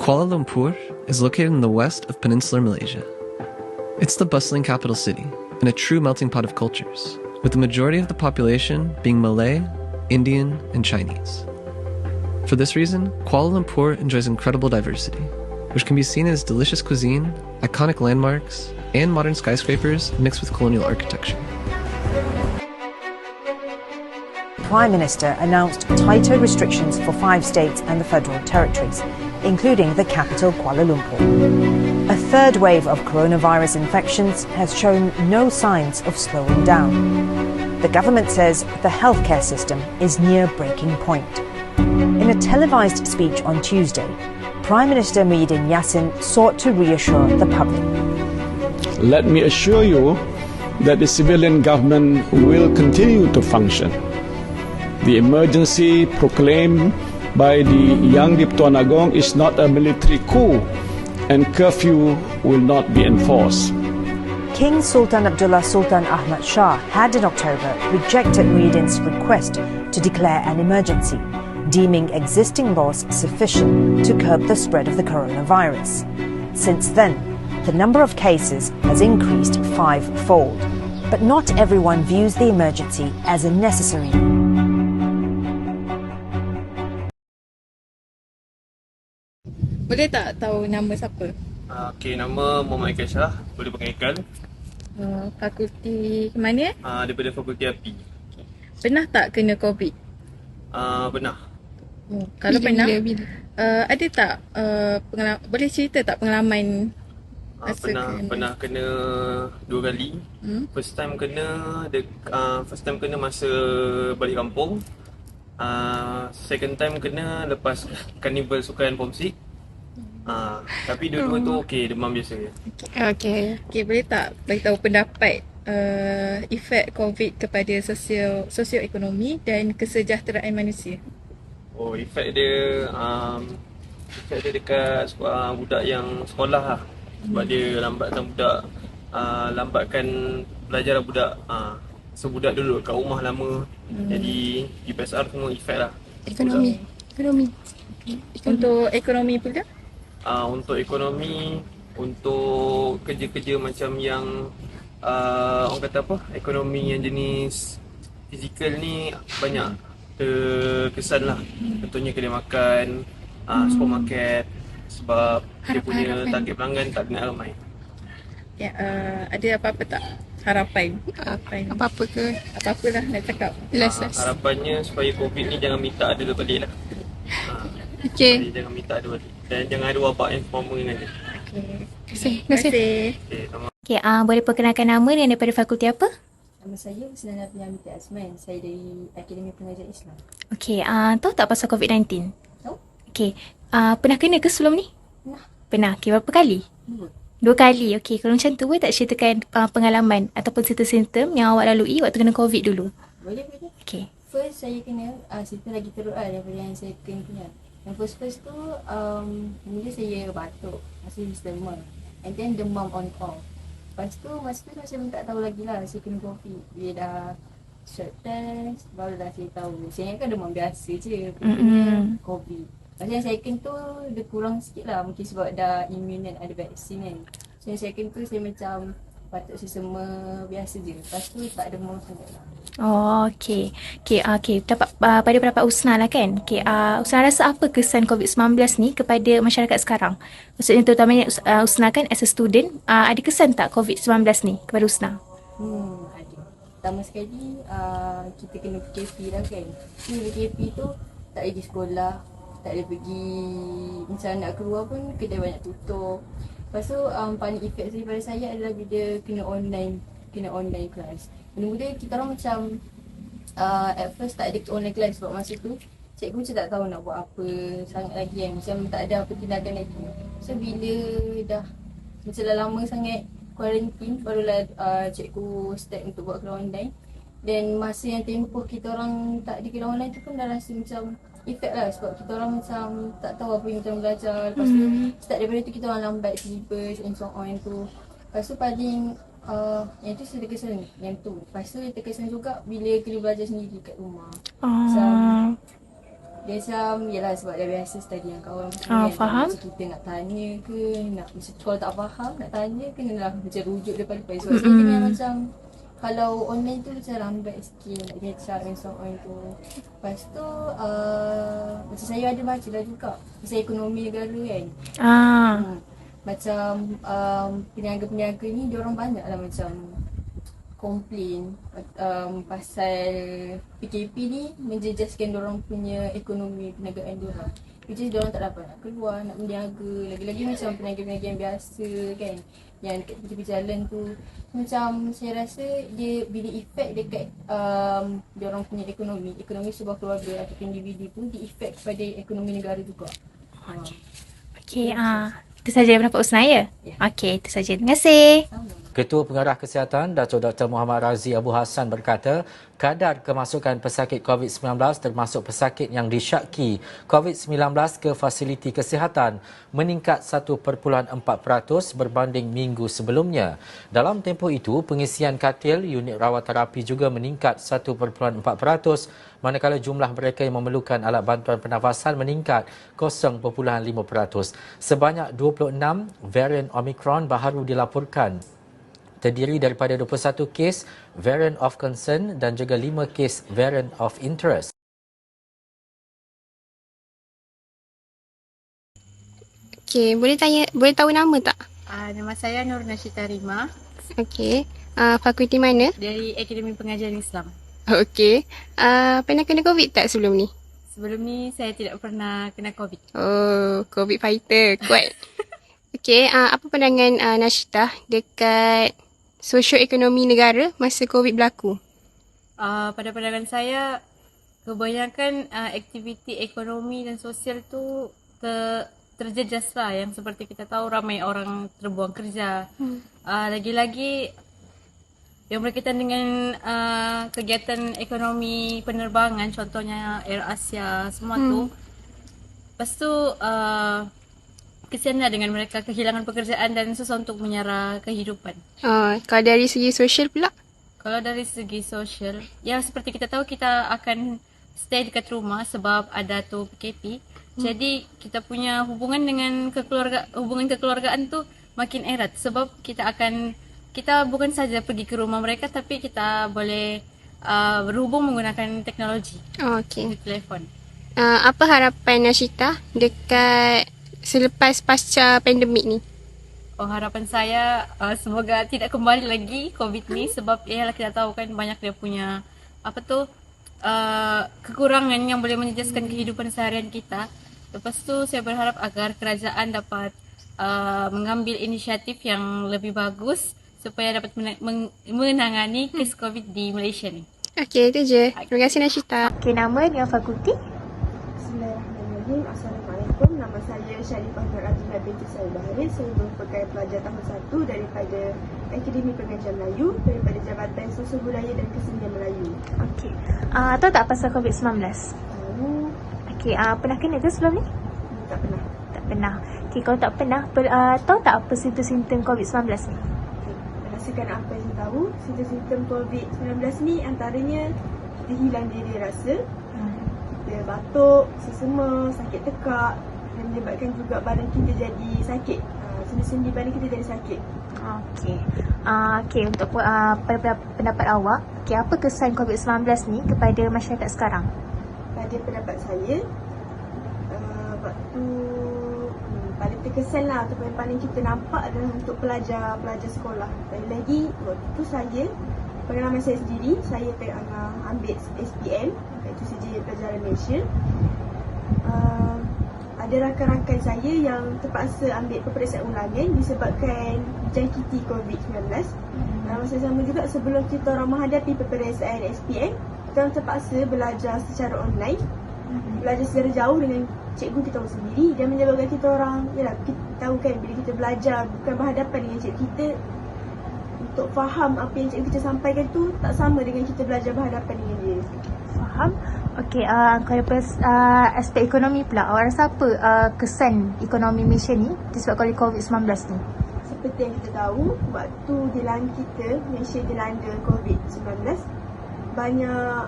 Kuala Lumpur is located in the west of peninsular Malaysia. It's the bustling capital city and a true melting pot of cultures, with the majority of the population being Malay, Indian, and Chinese. For this reason, Kuala Lumpur enjoys incredible diversity, which can be seen as delicious cuisine, iconic landmarks, and modern skyscrapers mixed with colonial architecture. Prime Minister announced tighter restrictions for 5 states and the Federal Territories, including the capital Kuala Lumpur. A third wave of coronavirus infections has shown no signs of slowing down. The government says the healthcare system is near breaking point. In a televised speech on Tuesday, Prime Minister Muhyiddin Yassin sought to reassure the public. Let me assure you that the civilian government will continue to function. The emergency proclaimed by the Yang di-Pertuan Agong is not a military coup, and curfew will not be enforced. King Sultan Abdullah Sultan Ahmad Shah had in October rejected Muhyiddin's request to declare an emergency, deeming existing laws sufficient to curb the spread of the coronavirus. Since then, the number of cases has increased 5-fold, but not everyone views the emergency as a necessary. Boleh tak tahu nama siapa? Okey, nama Muhammad Aikal Shah, boleh panggil Aikal. Fakulti mana? Daripada Fakulti Api. Pernah tak kena COVID? Pernah. Kalau pernah, ada tak boleh cerita tak pengalaman? Pernah kena 2 kali. First time kena masa balik kampung. Second time kena lepas karnival sukan Pomsik. Tapi dua-dua tu okey, demam biasa je. Okey, boleh tak beritahu pendapat efek COVID kepada sosioekonomi dan kesejahteraan manusia? Efek dia dekat budak yang sekolah lah. Sebab dia lambatkan belajar budak. So budak dulu kat rumah lama. Jadi UPSR semua efek lah. Ekonomi. Untuk ekonomi pula? Untuk ekonomi, untuk kerja-kerja macam yang orang kata apa, ekonomi yang jenis fizikal ni banyak terkesan lah. Contohnya kedai makan, supermarket, sebab dia punya target pelanggan tak kena ramai. Ada apa-apa tak harapan? Apa-apa ke? Apa-apa lah nak cakap. Harapannya supaya COVID ni jangan minta ada balik lah. Jangan minta ada balik. Dan jangan ada wabak yang sama dengan dia. Terima kasih. Boleh perkenalkan nama dan daripada fakulti apa? Nama saya Husnana Binti Azman. Saya dari Akademi Pengajar Islam. Tahu tak pasal COVID-19? Tahu. Pernah kena ke sebelum ni? Pernah. Berapa kali? 2 kali. Kalau macam tu, boleh tak ceritakan pengalaman ataupun simptom yang awak lalui waktu kena COVID dulu? Boleh. First saya kena, cerita lagi teruk lah daripada yang saya kena. Yang first tu, mula saya batuk, masih demam. And then demam on call. Lepas tu, masa tu saya tak tahu lagi lah saya kena COVID. Bila dah swab test, barulah saya tahu. Saya ingatkan demam biasa je, COVID. Lepas yang second tu, dia kurang sikit lah. Mungkin sebab dah immune dan ada vaksin kan. So yang second tu, saya macam batuk sesama biasa je. Lepas tu, tak demam sangat lah. Dapat pada pendapat Usna lah kan. Usna rasa apa kesan COVID-19 ni kepada masyarakat sekarang? Maksudnya terutamanya Usna kan as a student, ada kesan tak COVID-19 ni kepada Usna? Ada. Pertama sekali, kita kena PKP lah kan. PKP tu tak pergi sekolah, tak boleh pergi, macam nak keluar pun kedai banyak tutup. Lepas tu paling efek daripada saya adalah bila kena online class. Mula-mula kita orang macam at first tak ada online class sebab masa tu cikgu macam tak tahu nak buat apa sangat lagi kan. Macam tak ada apa tindakan lagi. So bila dah macam dah lama sangat quarantine, barulah cikgu start untuk buat kelas online. Dan masa yang tempoh kita orang tak ada kelas online tu pun dah rasa macam efek lah. Sebab kita orang macam tak tahu apa yang kita orang belajar. Lepas tu start daripada tu kita orang lambat syllabus and so on tu. Lepas tu paling yang tu saya terkesan yang tu. Lepas tu terkesan juga bila kena belajar sendiri kat rumah. Dia macam, yelah sebab dah biasa tadi yang kawan faham. Macam kita nak tanya ke, macam kalau tak faham nak tanya ke, nak macam rujuk depan-depan. Sebab saya dengar macam kalau online tu macam lambat sikit nak catch up and so on tu. Lepas tu macam saya ada baca dah juga pasal ekonomi negara kan. Macam peniaga-peniaga ni diorang banyak lah macam komplain pasal PKP ni menjejaskan diorang punya ekonomi perniagaan diorang. Which is diorang tak dapat nak keluar, nak berniaga. Lagi-lagi macam peniaga-peniaga yang biasa kan, yang dekat tepi jalan tu. Macam saya rasa dia bila efek dekat diorang punya ekonomi sebuah keluarga atau individu tu, dia efek kepada ekonomi negara juga. Okey, itu saja pendapat Usna ya? Okey, itu saja. Terima kasih. Ketua Pengarah Kesihatan Datuk Dr. Muhammad Razi Abu Hassan berkata, kadar kemasukan pesakit COVID-19 termasuk pesakit yang disyaki COVID-19 ke fasiliti kesihatan meningkat 1.4% berbanding minggu sebelumnya. Dalam tempoh itu, pengisian katil unit rawat terapi juga meningkat 1.4%, manakala jumlah mereka yang memerlukan alat bantuan pernafasan meningkat 0.5%. Sebanyak 26 varian Omicron baru dilaporkan, terdiri daripada 21 kes variant of concern dan juga 5 kes variant of interest. Okey, boleh tahu nama tak? Nama saya Nur Nashita Rima. Okey, fakulti mana? Dari Akademi Pengajian Islam. Okey, pernah kena COVID tak sebelum ni? Sebelum ni saya tidak pernah kena COVID. Oh, COVID fighter, kuat. Okey, apa pandangan Nashita dekat sosioekonomi negara masa COVID berlaku? Pada pandangan saya, kebanyakan aktiviti ekonomi dan sosial tu terjejas lah. Yang seperti kita tahu ramai orang terbuang kerja. Lagi-lagi yang berkaitan dengan kegiatan ekonomi penerbangan, contohnya Air Asia, semua tu. Lepas tu kesianlah dengan mereka kehilangan pekerjaan dan susah untuk menyara kehidupan. Kalau dari segi sosial pula? Kalau dari segi sosial, ya seperti kita tahu kita akan stay dekat rumah sebab ada tu PKP. Jadi kita punya hubungan kekeluargaan tu makin erat sebab kita bukan saja pergi ke rumah mereka tapi kita boleh berhubung menggunakan teknologi. Okey. Di telefon. Apa harapan Nashita dekat selepas pasca pandemik ni? Harapan saya semoga tidak kembali lagi COVID ni sebab ialah kita tahu kan banyak dia punya kekurangan yang boleh menjejaskan kehidupan seharian kita. Lepas tu saya berharap agar kerajaan dapat mengambil inisiatif yang lebih bagus supaya dapat menangani kes COVID di Malaysia ni. Okey, itu je. Terima kasih Nashita. Okey, nama dengan fakulti? Bismillahirrahmanirrahim. Assalamualaikum. Nama saya Sharifah Nur Azimah binti Said Bahari. Saya merupakan pelajar tahun 1 daripada Akademi Pengajian Melayu daripada Jabatan Sosial Budaya dan Kesenian Melayu. Okey. Tahu tak pasal COVID-19? Tahu. Okey, pernah kena ke sebelum ni? Tak pernah. Tak pernah. Okey, kalau tak pernah, tahu tak apa simptom-simptom COVID-19 ni? Berdasarkan apa yang saya tahu, simptom COVID-19 ni antaranya kita hilang diri rasa, kita batuk, sesema, sakit tekak dan menyebabkan juga badan kita jadi sakit. Sendi-sendi badan kita jadi sakit. Okey. Okey, untuk pendapat awak, okey, apa kesan COVID-19 ni kepada masyarakat sekarang? Pada pendapat saya, waktu paling terkesan lah ataupun yang paling kita nampak adalah untuk pelajar sekolah. Lagi waktu tu saya, pengalaman saya sendiri, saya tengah ambil SPM, iaitu Sijil Pelajaran Malaysia. Ada rakan-rakan saya yang terpaksa ambil peperiksaan ulangan disebabkan jangkiti COVID-19. Masa sama juga sebelum kita orang menghadapi peperiksaan SPM, kita orang terpaksa belajar secara online, belajar secara jauh dengan cikgu kita orang sendiri dan menyebabkan kita orang, yalah kita tahu kan bila kita belajar bukan berhadapan dengan cikgu kita, untuk faham apa yang cikgu kita sampaikan tu tak sama dengan kita belajar berhadapan dengan dia. Faham? Okey, kalau aspek ekonomi pula, awak rasa apa kesan ekonomi Malaysia ni disebabkan oleh COVID-19 ni? Seperti yang kita tahu, waktu Malaysia dilanda COVID-19, banyak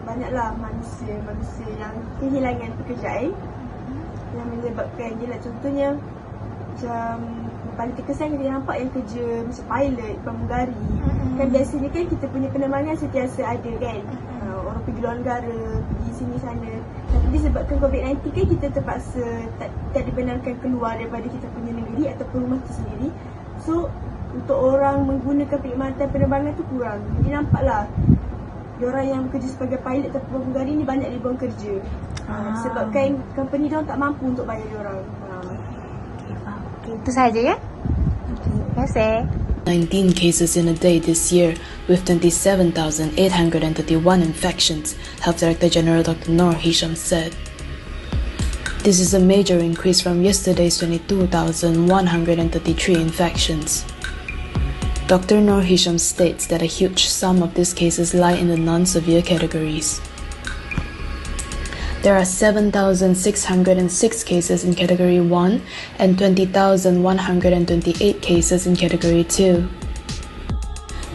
banyaklah manusia yang kehilangan pekerjaan yang menyebabkan je lah, contohnya macam paling terkesan kita nampak yang kerja macam pilot, pramugari. Kan biasanya kan kita punya penerbangan sentiasa ada kan, orang pergi luar negara, pergi sini sana. Tapi disebabkan COVID-19 kan kita terpaksa tak dibenarkan keluar daripada kita punya negeri ataupun rumah tu sendiri. So untuk orang menggunakan perkhidmatan penerbangan tu kurang. Jadi nampaklah diorang yang bekerja sebagai pilot atau pramugari ni banyak dibuang kerja. Sebabkan company diorang tak mampu untuk bayar diorang. Itu saja ya. Terima kasih. 19 cases in a day this year, with 27,831 infections, Health Director General Dr. Noor Hisham said. This is a major increase from yesterday's 22,133 infections. Dr. Noor Hisham states that a huge sum of these cases lie in the non-severe categories. There are 7,606 cases in Category 1 and 20,128 cases in Category 2.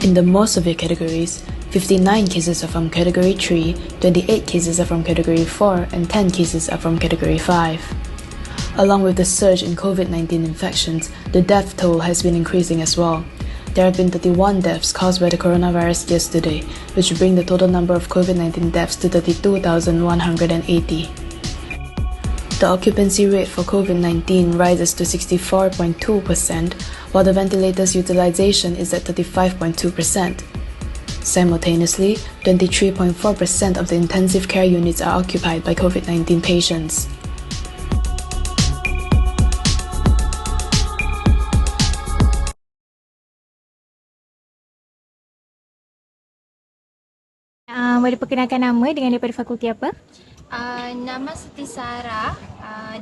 In the more severe categories, 59 cases are from Category 3, 28 cases are from Category 4, and 10 cases are from Category 5. Along with the surge in COVID-19 infections, the death toll has been increasing as well. There have been 31 deaths caused by the coronavirus yesterday, which bring the total number of COVID-19 deaths to 32,180. The occupancy rate for COVID-19 rises to 64.2%, while the ventilators utilization is at 35.2%. Simultaneously, 23.4% of the intensive care units are occupied by COVID-19 patients. Boleh perkenalkan nama dengan daripada fakulti apa? Nama Siti Sarah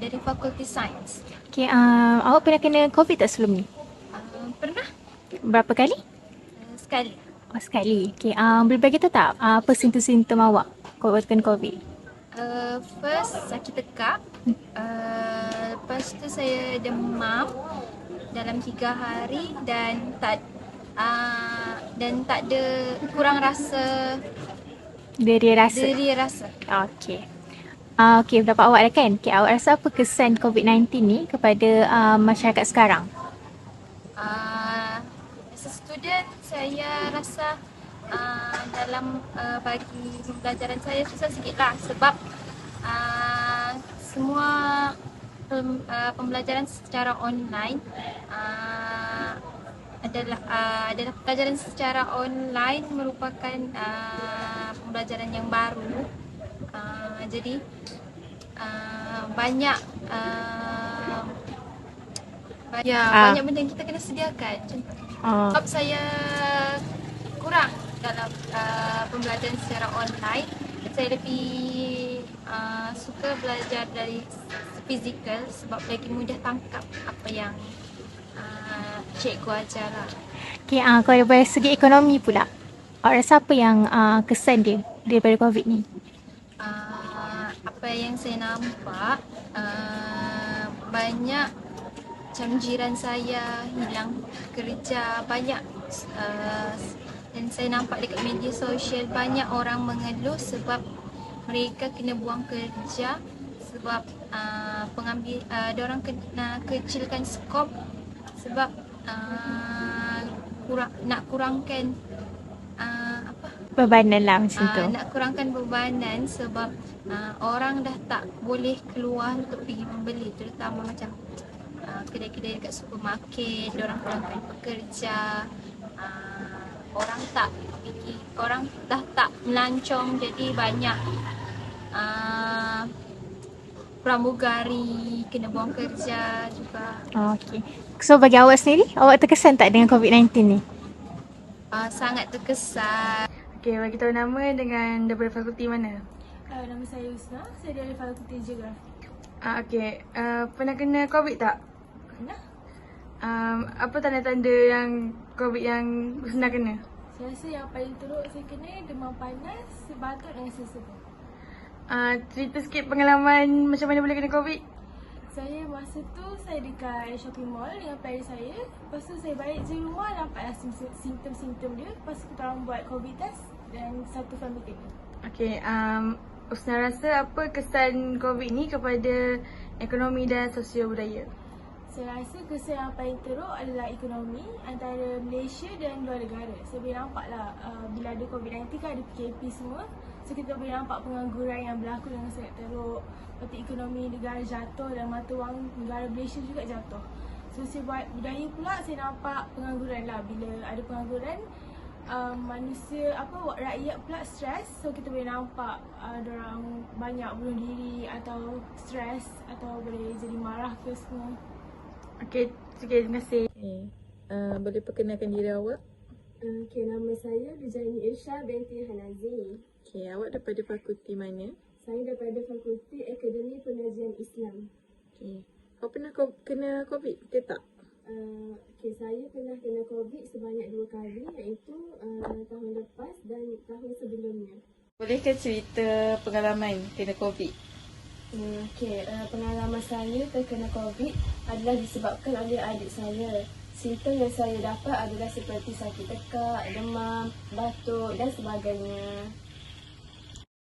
dari Fakulti Sains. Okay, awak pernah kena COVID tak sebelum ni? Pernah. Berapa kali? Sekali. Oh, sekali. Okay, boleh bagi tahu tak apa simptom-simptom awak waktu kena COVID? First, sakit tekak. Lepas tu saya demam dalam 3 hari dan tak ada kurang rasa. Deri rasa. Okey. Okey, pendapat awak lah kan? Okay, awak rasa apa kesan COVID-19 ni kepada masyarakat sekarang? As a student, saya rasa dalam bagi pembelajaran saya susah sikit lah sebab semua pembelajaran secara online adalah pelajaran secara online merupakan pembelajaran yang baru. Jadi banyak benda yang kita kena sediakan. Sebab saya kurang dalam pembelajaran secara online, saya lebih suka belajar dari fizikal sebab lagi mudah tangkap apa yang cikgu ajar lah. Okay, kalau dari segi ekonomi pula, awak rasa apa yang kesan dia daripada COVID ni? Apa yang saya nampak, banyak macam jiran saya hilang kerja, banyak dan saya nampak dekat media sosial banyak orang mengeluh sebab mereka kena buang kerja sebab diorang kena kecilkan skop sebab nak kurangkan bebanan lah macam tu. Nak kurangkan bebanan sebab orang dah tak boleh keluar untuk pergi membeli, terutama macam kedai-kedai dekat supermarket, diorang kurangkan pekerja, orang dah tak melancong, jadi banyak pramugari kena buang kerja juga. Okey. So bagi awak sendiri, awak terkesan tak dengan COVID-19 ni? Sangat terkesan. Okey, bagi tahu nama dengan daripada fakulti mana? Nama saya Usna, saya dari Fakulti Geografi. Okey, pernah kena COVID tak? Pernah. Apa tanda-tanda yang COVID yang Usna kena? Saya rasa yang paling teruk saya kena demam panas, batuk dan sesak. Cerita sikit pengalaman macam mana boleh kena COVID? Saya masa tu saya dekat shopping mall dengan parents saya. Lepas tu saya balik je rumah, nampaklah simptom-simptom dia. Lepas tu kita orang buat COVID test dan satu family kena. Okey, Usna rasa apa kesan COVID ni kepada ekonomi dan sosial budaya? Saya rasa kesan yang paling teruk adalah ekonomi antara Malaysia dan dua negara. So boleh nampak lah bila ada COVID-19 kan ada PKP semua. So kita boleh nampak pengangguran yang berlaku dengan sangat teruk. Lepas tu ekonomi negara jatuh dan mata wang negara Malaysia juga jatuh. Sosial budaya pula saya nampak pengangguran lah. Bila ada pengangguran, manusia rakyat pula stres. So kita boleh nampak orang banyak bunuh diri atau stres atau boleh jadi marah ke semua. Okey, terima kasih. Boleh perkenalkan diri awak? Okay, nama saya Rujani Irsha binti Hanazi. Okay, awak daripada fakulti mana? Saya daripada Fakulti Akademi Pengajian Islam. Okay. Awak pernah kena COVID ke tak? Okay, saya pernah kena COVID sebanyak 2 kali, iaitu tahun lepas dan tahun sebelumnya. Bolehkah cerita pengalaman kena COVID? Okay, pengalaman saya terkena COVID adalah disebabkan oleh adik saya. Simptom yang saya dapat adalah seperti sakit tekak, demam, batuk dan sebagainya.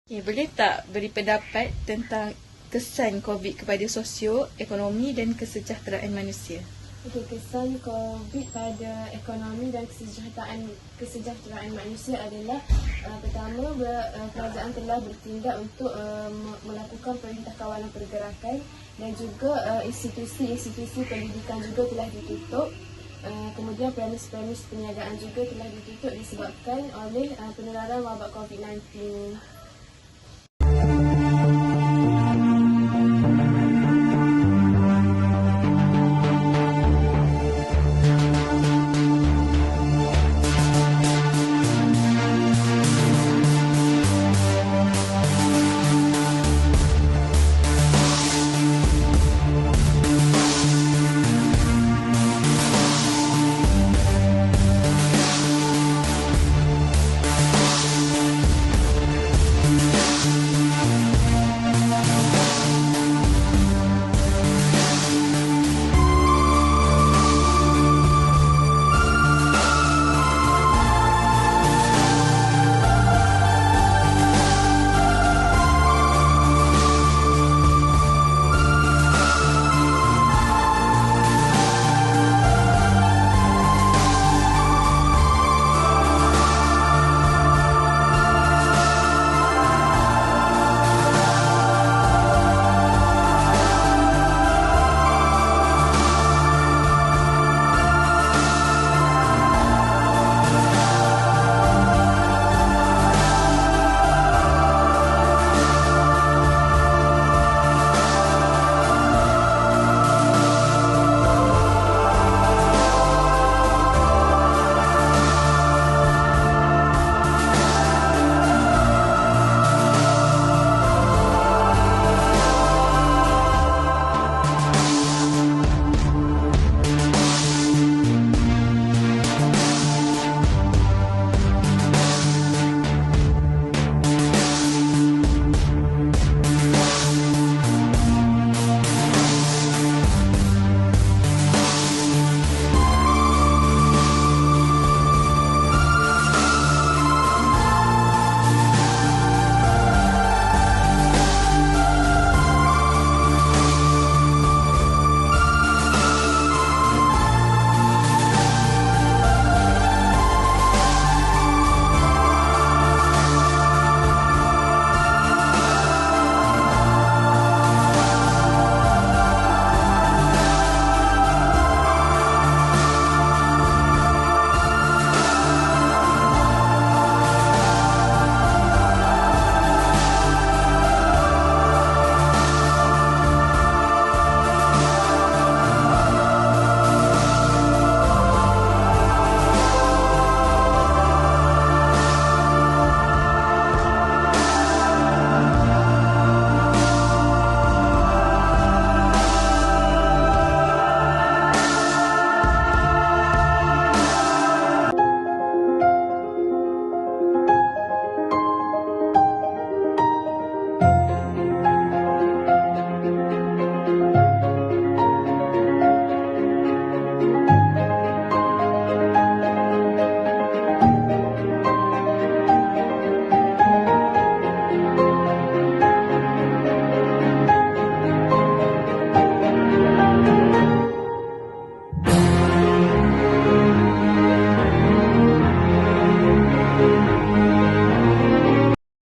Okay, boleh tak beri pendapat tentang kesan COVID kepada sosio-ekonomi dan kesejahteraan manusia? Okay, kesan COVID pada ekonomi dan kesejahteraan manusia adalah pertama, kerajaan telah bertindak untuk melakukan perintah kawalan pergerakan dan juga institusi-institusi pendidikan juga telah ditutup. Kemudian premis-premis perniagaan juga telah ditutup disebabkan oleh penularan wabak COVID-19.